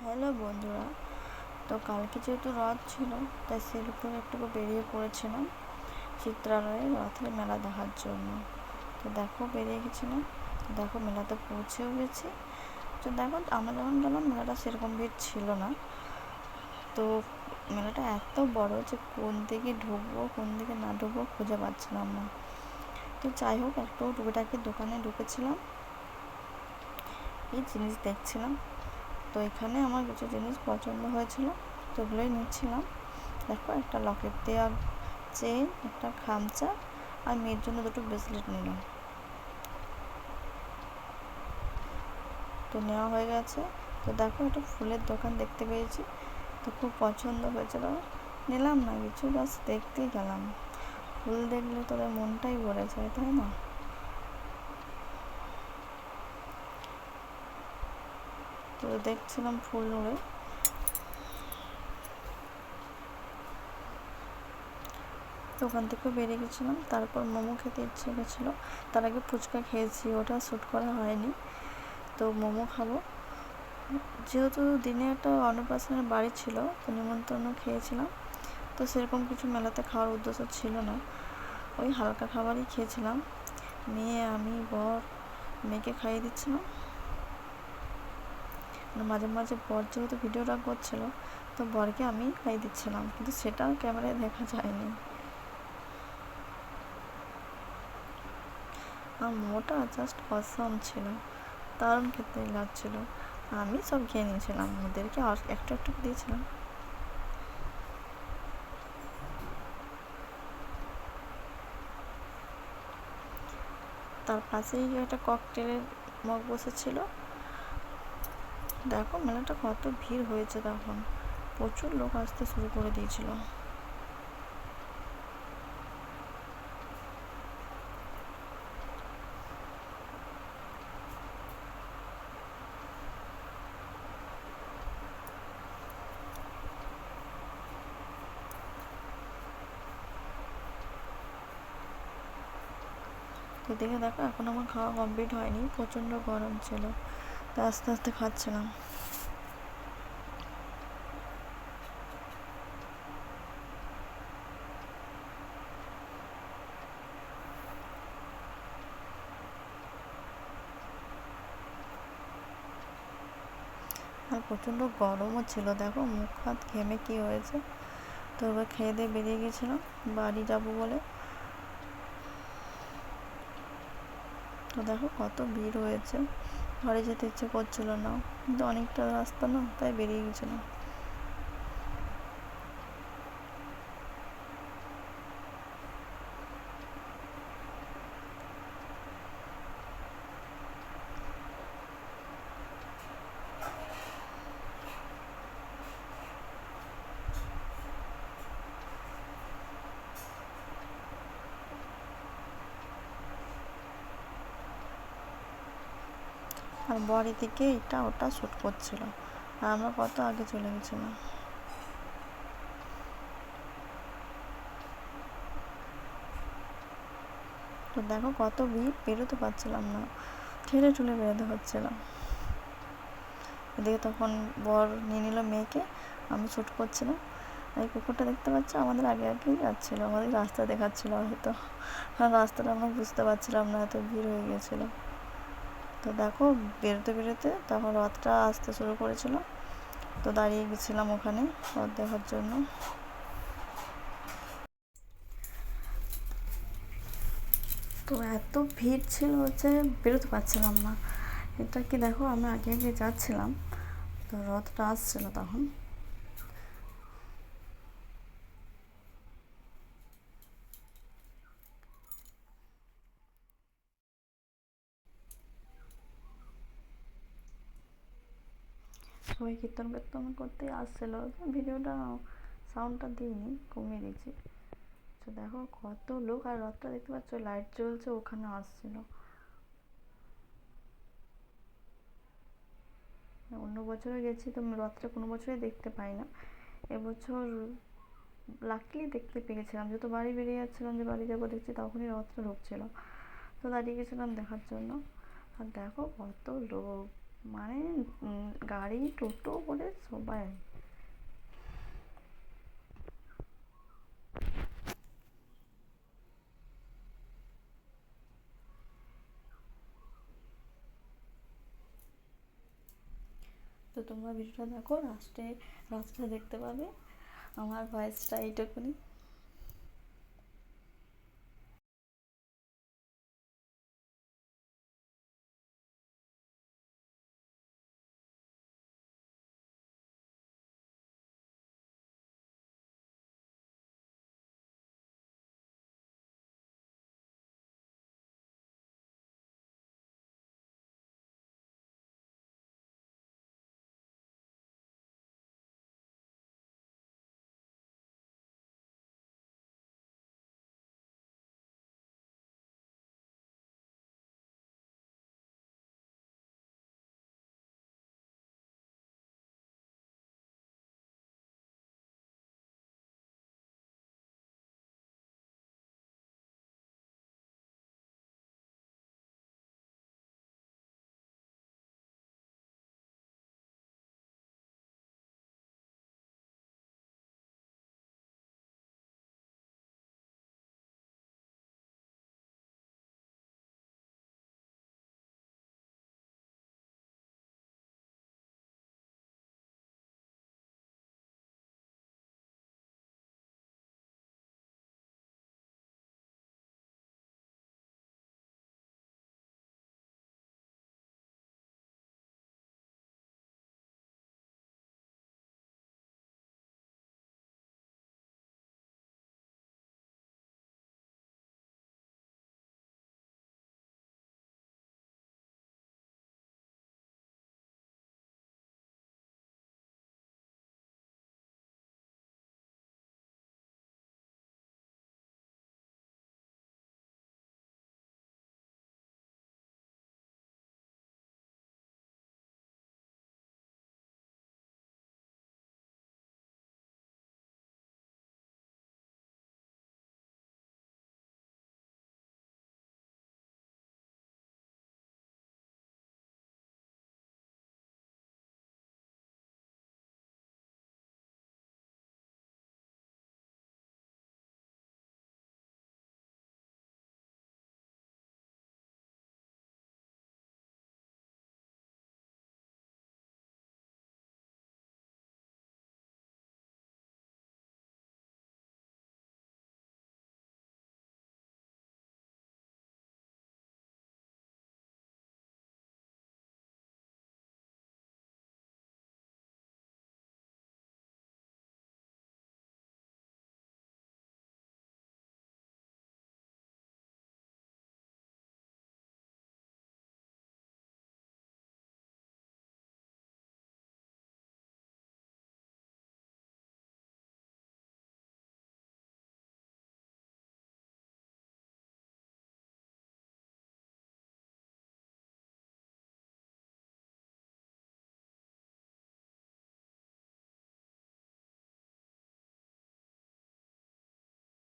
Hello বন্ধুরা, তো কালকে যেহেতু রথ ছিল তাই শিলপুর একটু বেরিয়ে পড়েছিলাম চিত্রালয়ে রথের মেলা দেখার জন্য। তো দেখো বেরিয়ে গেছিলাম, দেখো মেলাতে পৌঁছেও গেছি। তো দেখো আমরা যখন গেলাম মেলাটা সেরকম ভিড় ছিল না। তো মেলাটা এত বড় যে কোন দিকে ঢুকবো কোন দিকে না ঢুকবো খুঁজে পাচ্ছিলাম না। তো যাই হোক একটু টুকিটাকি দোকানে ঢুকেছিলাম, এই জিনিস দেখছিলাম। তো এখানে আমার কিছু জিনিস পছন্দ হয়েছিল, তো ওগুলোই নিচ্ছিলাম। দেখো একটা লকেট দেওয়া চেন, একটা খামচা আর মেয়ের জন্য দুটো ব্রেসলেট নিলাম। তো নেওয়া হয়ে গেছে। তো দেখো একটা ফুলের দোকান দেখতে পেয়েছি, তো খুব পছন্দ হয়েছিল, নিলাম না কিছু, বাস দেখতেই গেলাম। ফুল দেখলে তোদের মনটাই ভরে যায়, তাই না? তো দেখছিলাম ফুল উড়ে। তো ওখান থেকেও বেরিয়ে গেছিলাম, তারপর মোমো খেতে ইচ্ছে গেছিলো। তার আগে ফুচকা খেয়েছি, ওটা শ্যুট করা হয়নি। তো মোমো খাবো, যেহেতু দিনে একটা অন্নপ্রাশনের বাড়ি ছিল, তো নিমন্ত্রণ খেয়েছিলাম। তো সেরকম কিছু মেলাতে খাওয়ার উদ্দেশ্য ছিল না, ওই হালকা খাবারই খেয়েছিলাম। মেয়ে, আমি, বর, মেয়েকে খাইয়ে দিচ্ছিলাম। মাঝে মাঝে বর যেহেতু ভিডিওটা করছিল, তো বরকে আমি খাইয়ে দিচ্ছিলাম, কিন্তু সেটা ক্যামেরায় দেখা যায়নি। আর মোমোটা জাস্ট অসাম ছিল, দারুণ খেতে লাগছিল। আমি সব খেয়ে নিয়েছিলাম, ওদেরকে একটু একটু দিয়েছিলাম। তার পাশেই একটা ককটেলের মগ বসেছিল। দেখো মেলাটা কত ভিড় হয়েছে, তখন প্রচুর লোক আসতে শুরু করে দিয়েছিল। তো দেখে দেখো এখন আমার খাওয়া কমপ্লিট হয়নি, প্রচণ্ড গরম ছিল, তো আস্তে আস্তে খাচ্ছিলাম। আর প্রচণ্ড গরমও ছিল, দেখো মুখ হাত ঘেমে কী হয়েছে। তো এবার খেয়ে দিয়ে বেরিয়ে গেছিলাম বাড়ি যাব বলে। তো দেখো কত ভিড় হয়েছে, ঘরে যেতে ইচ্ছে করছিল না, কিন্তু অনেকটা রাস্তা না, তাই বেরিয়ে গেছিলাম। আর বাড়ি থেকে এটা ওটা শ্যুট করছিল, আর আমরা কত আগে চলে গেছিলাম। তো দেখো কত ভিড়, বেরোতে পারছিলাম না, ঠেলে ঠুলে বেরোতে হচ্ছিল। এদিকে তখন বর নিয়ে নিল মেয়েকে, আমি শ্যুট করছিলাম। এই কুকুরটা দেখতে পাচ্ছ আমাদের আগে আগেই যাচ্ছিলো, আমাদের রাস্তা দেখাচ্ছিল হয়তো, আর রাস্তাটা আমরা বুঝতে পারছিলাম না, এত ভিড় হয়ে গেছিলো। তো দেখো বেরোতে বেরোতে তখন রথটা আসতে শুরু করেছিল, তো দাঁড়িয়ে গেছিলাম ওখানে রথ দেখার জন্য। তো এত ভিড় ছিল যে বেরোতে পারছিলাম না। এটা কি দেখো আমরা আগে আগে যাচ্ছিলাম, তো রথটা আসছিল তখন। সবাই কীর্তন কীর্তন করতেই আসছিল, ভিডিওটা সাউন্ডটা দিইনি, কমিয়ে দিয়েছি। তো দেখো কত লোক, আর রথটা দেখতে পাচ্ছ লাইট জ্বলছে, ওখানে আসছিল। অন্য বছরে গেছি তো রথটা কোনো বছরই দেখতে পাই না, এবছর লাকিলি দেখতে পেয়েছিলাম, যেহেতু বাড়ি বেরিয়ে যাচ্ছিলাম যে বাড়ি যাবো, দেখছি তখনই রথটা ঢুকছিল, তো দাঁড়িয়ে গেছিলাম দেখার জন্য। আর দেখো কত লোক, মানে গাড়ি টোটো করে সবাই। তো তোমরা ভিডিওটা দেখো, লাস্টে রাস্তা দেখতে পাবে। আমার ভয়েসটা এইটুকুনি।